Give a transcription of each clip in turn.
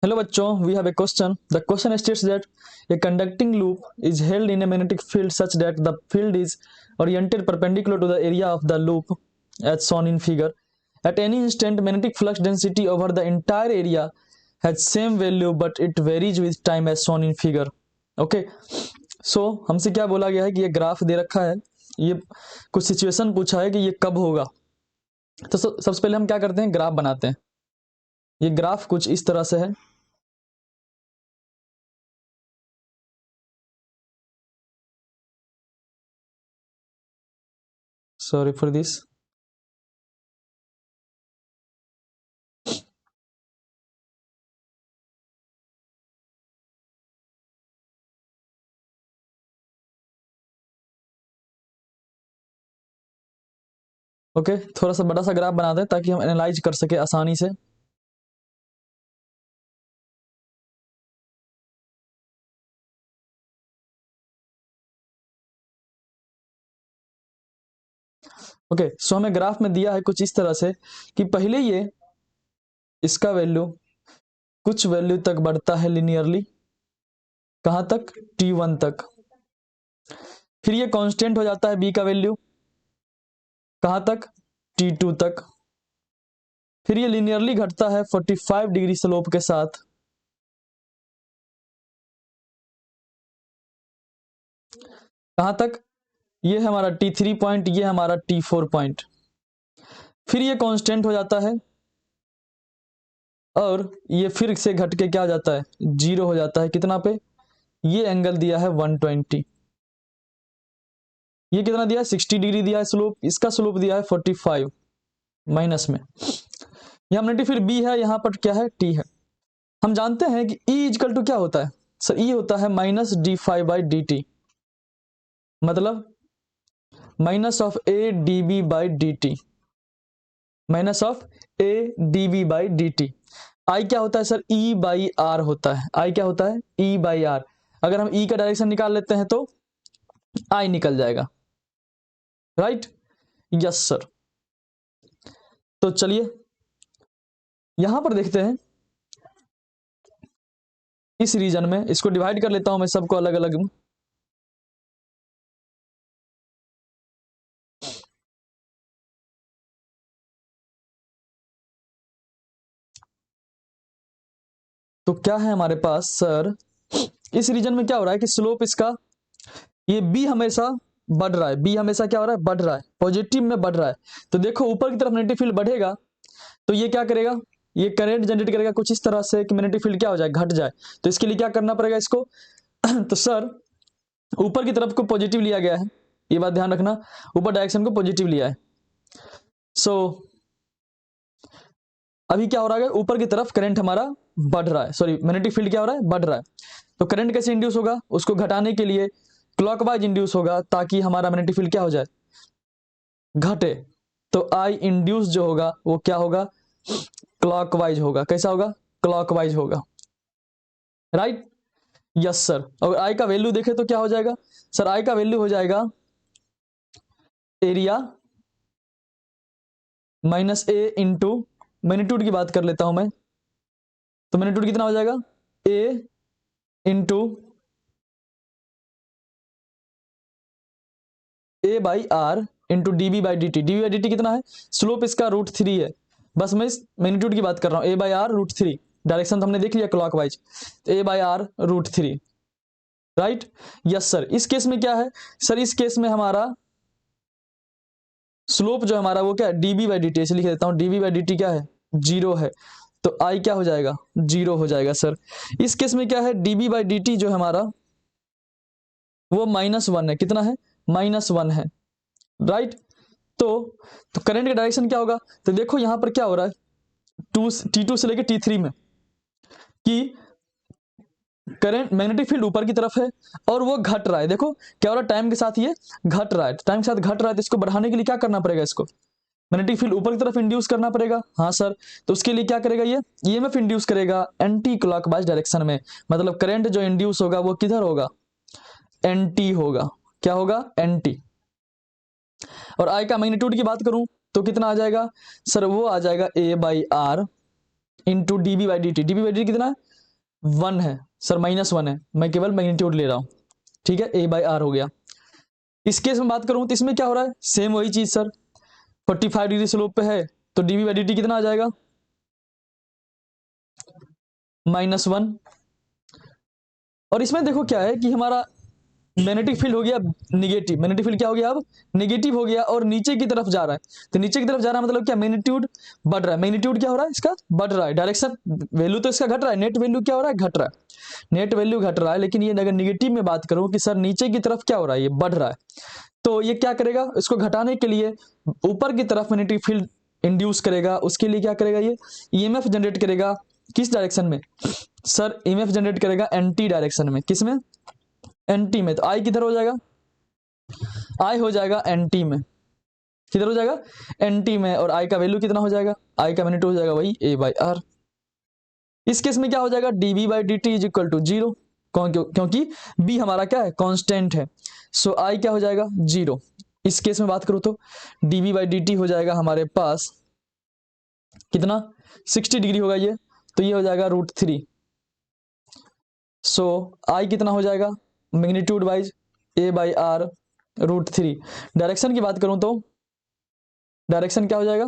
Hello bachcho, we have a question. The question states that a conducting loop is held in a magnetic field such that the field is oriented perpendicular to the area of the loop as shown in figure. At any instant, magnetic flux density over the entire area has same value but it varies with time as shown in figure. Okay, so हमसे क्या बोला गया है कि ये graph दे रखा है, ये कुछ सिचुएशन पूछा है कि ये कब होगा। तो सबसे पहले हम क्या करते हैं, ग्राफ बनाते हैं। ये ग्राफ कुछ इस तरह से है। Sorry for this. ओके, थोड़ा सा बड़ा सा ग्राफ बना दें ताकि हम एनालाइज कर सके आसानी से। ओके, सो हमें ग्राफ में दिया है कुछ इस तरह से कि पहले ये इसका वैल्यू कुछ वैल्यू तक बढ़ता है लिनियरली, कहां तक, t1 तक। फिर ये कांस्टेंट हो जाता है b का वैल्यू, कहां तक, t2 तक। फिर ये लिनियरली घटता है 45 डिग्री स्लोप के साथ, कहां तक, ये है हमारा t3 पॉइंट, ये हमारा t4 पॉइंट। फिर ये कांस्टेंट हो जाता है और ये फिर से घट के क्या हो जाता है, जीरो हो जाता है। कितना पे, ये एंगल दिया है 120, ये कितना दिया है, 60 डिग्री दिया है स्लोप, इसका स्लोप दिया है 45 माइनस में। यहाँ नेगेटिव फिर बी है, यहाँ पर क्या है, टी है। हम जानते हैं कि E इजकल टू क्या होता है सर, E होता है माइनस d5/dt, मतलब minus of A D B by D T, minus of A D B by D T. I क्या होता है सर, E बाई आर होता है। आई क्या होता है, E बाई आर। अगर हम E का डायरेक्शन निकाल लेते हैं तो I निकल जाएगा, राइट, यस सर। तो चलिए यहां पर देखते हैं, इस रीजन में इसको डिवाइड कर लेता हूं मैं सबको अलग अलग। तो क्या है हमारे पास सर, इस रीजन में क्या हो रहा है कि स्लोप इसका, ये बी हमेशा बढ़ रहा है, बी हमेशा क्या हो रहा है, बढ़ रहा है, पॉजिटिव में बढ़ रहा है। तो देखो ऊपर की तरफ नेगेटिव फील्ड बढ़ेगा तो ये क्या करेगा, ये करंट जनरेट करेगा कुछ इस तरह से कि मैग्नेटिक फील्ड क्या हो जाए, घट जाए। तो इसके लिए क्या करना पड़ेगा इसको तो सर ऊपर की तरफ को पॉजिटिव लिया गया है, ये बात ध्यान रखना, ऊपर डायरेक्शन को पॉजिटिव लिया है। सो अभी क्या हो रहा है, ऊपर की तरफ करंट हमारा बढ़ रहा है, सॉरी मैग्नेटिक फील्ड क्या हो रहा है, बढ़ रहा है। तो करंट कैसे इंड्यूस होगा, उसको घटाने के लिए क्लॉकवाइज इंड्यूस होगा ताकि हमारा मैग्नेटिक फील्ड क्या हो जाए, घटे। तो आई इंड्यूस जो होगा वो क्या होगा, क्लॉकवाइज होगा। कैसा होगा, क्लॉकवाइज होगा, राइट, यस सर। और आई का वैल्यू देखे तो क्या हो जाएगा सर, आई का वैल्यू हो जाएगा एरिया माइनस ए इंटू मैग्नीट्यूड की बात कर लेता हूं मैं, तो मैग्नीट्यूड कितना हो जाएगा, A into A by R into D B by D T. D B by D T कितना है, स्लोप इसका √3 है, बस मैं इस मैग्नीट्यूड की बात कर रहा हूं, ए बाई आर √3। डायरेक्शन तो हमने देख लिया क्लॉकवाइज, तो A by R √3, right, yes sir. इस केस में क्या है सर, इस केस में हमारा स्लोप जो हमारा वो क्या है, डीबी बाई डी टी, ऐसे लिख देता हूं, डीबी बाई डी टी क्या है, जीरो है। तो आई क्या हो जाएगा, जीरो हो जाएगा सर। इस केस में क्या है, डीबी बाई डी टी जो हमारा वो -1 है, कितना है, -1 है, राइट। तो करंट का डायरेक्शन क्या होगा, तो देखो यहां पर क्या हो रहा है, T2 से लेके T3 में कि करंट मैग्नेटिक फील्ड ऊपर की तरफ है और वो घट रहा है। देखो क्या हो रहा है, टाइम के साथ ये घट रहा है, टाइम के साथ घट रहा है। तो इसको बढ़ाने के लिए क्या करना पड़ेगा, इसको मैग्नेटिक फील्ड ऊपर की तरफ इंड्यूस करना पड़ेगा, हाँ सर। तो उसके लिए क्या करेगा, ये ईएमएफ इंड्यूस करेगा एंटी क्लॉकवाइज डायरेक्शन में, मतलब करंट जो इंड्यूस होगा वो किधर होगा, एंटी होगा। क्या होगा, एंटी। और आई का मैग्नीट्यूड की बात करूं तो कितना आ जाएगा सर, वो आ जाएगा A by R into D B by D T. D B by D T कितना है, 1 है सर, -1 है, मैं केवल मैग्नीट्यूड ले रहा हूं, ठीक है, a/r हो गया। इस केस में बात करूं तो इसमें क्या हो रहा है, सेम वही चीज सर, 45 डिग्री स्लोप पे है, तो dv/dt कितना आ जाएगा, -1। और इसमें देखो क्या है कि हमारा मैग्नेटिक फील्ड हो गया निगेटिव, मैग्नेटिक फील्ड क्या हो गया, अब निगेटिव हो गया और नीचे की तरफ जा रहा है। तो नीचे की तरफ जा रहा है मतलब क्या, मैग्नीट्यूड बढ़ रहा है, मैग्नीट्यूड क्या हो रहा है इसका, बढ़ रहा है, डायरेक्शन वैल्यू तो इसका घट रहा है, नेट वैल्यू क्या हो रहा है, घट रहा है, नेट वैल्यू घट रहा है। लेकिन ये अगर निगेटिव में बात करूं कि सर नीचे की तरफ क्या हो रहा है, ये बढ़ रहा है, तो ये क्या करेगा, इसको घटाने के लिए ऊपर की तरफ मैग्नेटिक फील्ड इंड्यूस करेगा, उसके लिए क्या करेगा, ये ईएमएफ जनरेट करेगा, किस डायरेक्शन में सर, ईएमएफ जनरेट करेगा एंटी डायरेक्शन में, किस में, एंटी में। तो आई किधर हो जाएगा, आई हो जाएगा एंटी में, किधर हो जाएगा, एंटी में। और आई का वैल्यू कितना हो जाएगा, आई का मैग्नीट्यूड हो जाएगा वही a/r। इस केस में क्या हो जाएगा, dv/dt इज इक्वल टू 0, क्योंकि b हमारा क्या है, कांस्टेंट है, सो आई क्या हो जाएगा, 0। इस केस में बात करूं तो dv/dt हो जाएगा हमारे पास कितना, 60 डिग्री होगा ये, तो ये हो जाएगा √3। सो आई कितना हो जाएगा, मैग्नीट्यूड वाइज a/r √3। डायरेक्शन की बात करूं तो डायरेक्शन क्या हो जाएगा,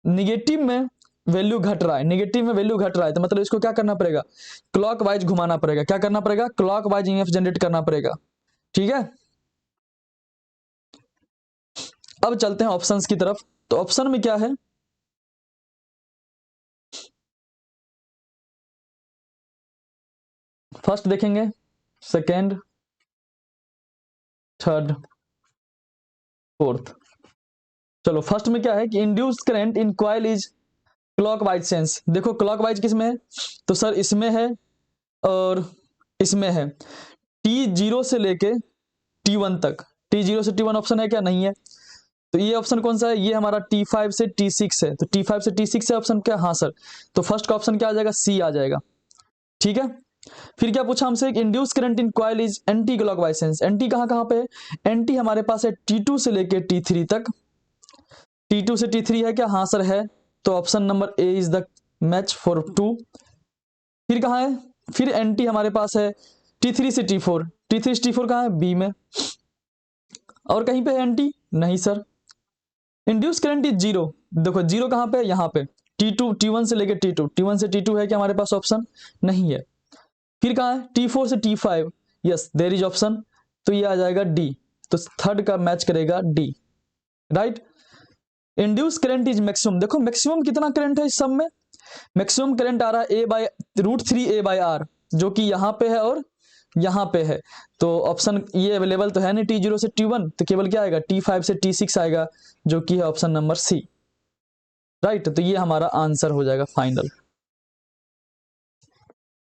निगेटिव में वैल्यू घट रहा है, निगेटिव में वैल्यू घट रहा है, तो मतलब इसको क्या करना पड़ेगा, क्लॉकवाइज घुमाना पड़ेगा, क्या करना पड़ेगा, क्लॉकवाइज ईएमएफ जनरेट करना पड़ेगा, ठीक है। अब चलते हैं ऑप्शंस की तरफ। तो ऑप्शन में क्या है, फर्स्ट देखेंगे, सेकेंड, थर्ड, फोर्थ। चलो फर्स्ट में क्या है कि induced current in coil is clockwise sense. देखो क्लॉकवाइज किस में है, तो सर इसमें है और इसमें है, T0 से लेके T1 तक, T0 से T1 ऑप्शन है क्या, नहीं है, तो ये ऑप्शन कौन सा है, ये हमारा T5 से T6 है, तो T5 से T6 है ऑप्शन क्या, हाँ सर, तो फर्स्ट का ऑप्शन क्या आ जाएगा, सी आ जाएगा, ठीक है। फिर क्या पूछा हमसे, induce current in coil is anti clockwise sense, anti कहां कहां पे है, एंटी हमारे पास है T2 से लेके T3 तक, T2 से T3 है क्या, हाँ सर है, तो option number A is the match for 2। फिर कहां है, फिर एंटी हमारे पास है T3 से T4, T3 से T4 कहां है, बी में, और कहीं पे है एंटी, नहीं सर। इंड्यूस करंट इज 0, देखो 0 कहां पे है, यहां पे, T1 से लेके T2, T1 से T2 है क्या हमारे पास ऑप्शन, नहीं है। फिर कहां है, T4 से T5, yes there is option, तो ये आ जाएगा डी, तो थर्ड का मैच करेगा D, right. Induce current is maximum, देखो मैक्सिमम कितना करंट है इस सब में, मैक्सिमम करंट आ रहा है √3 a/r, जो कि यहां पे है और यहां पे है, तो ऑप्शन ये अवेलेबल तो है नहीं T0 से T1, तो केवल क्या आएगा, T5 से T6 आएगा, जो कि है ऑप्शन नंबर सी, राइट। तो ये हमारा आंसर हो जाएगा फाइनल।